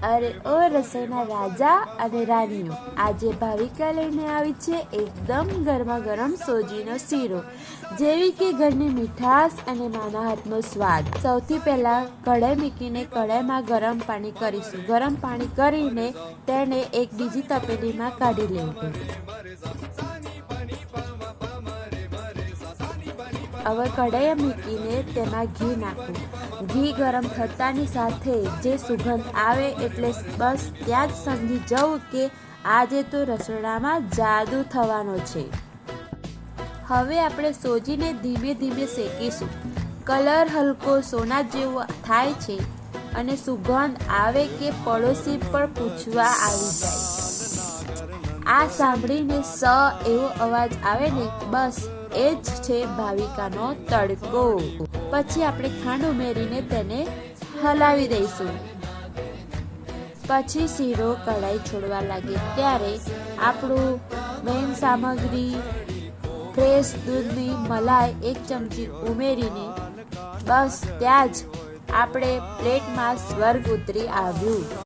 અરે ઓ રસોઈના રાજા અને રાણીઓ, આજે ભાવિકા લઈને આવી છે એકદમ ગરમા ગરમ સોજીનો શીરો, જેવી કે ઘરની મીઠાશ અને માના હાથનો સ્વાદ। સૌથી પહેલાં કઢાઈ મૂકીને કઢાઈમાં ગરમ પાણી કરીશું। ગરમ પાણી કરીને તેને એક બીજી તપેલીમાં કાઢી લેવું। હવે કઢાઈ મૂકીને તેમાં ઘી નાખવું। ઘી ગરમ થતાની સાથે જે સુગંધ આવે એટલે બસ ત્યાં જ સમજી જવું કે આજે તો રસોડામાં જાદુ થવાનો છે। હવે આપણે સોજીને ધીમે ધીમે શેકીશું। કલર હલકો સોના જેવો થાય છે અને સુગંધ આવે કે પડોશી પણ પૂછવા આવી જાય। આ સાંભળીને સ એવો અવાજ આવે ને, બસ એ જ છે ભાવિકાનો તડકો। પછી આપણે ખાંડ ઉમેરીને તેને હલાવી દઈશું। પછી શીરો કઢાઈ છોડવા લાગે ત્યારે આપણું મેઇન સામગ્રી ફ્રેશ દૂધની મલાઈ 1 ચમચી ઉમેરીને બસ ત્યાં જ આપણે પ્લેટમાં સ્વર્ગ ઉતરી આવ્યું।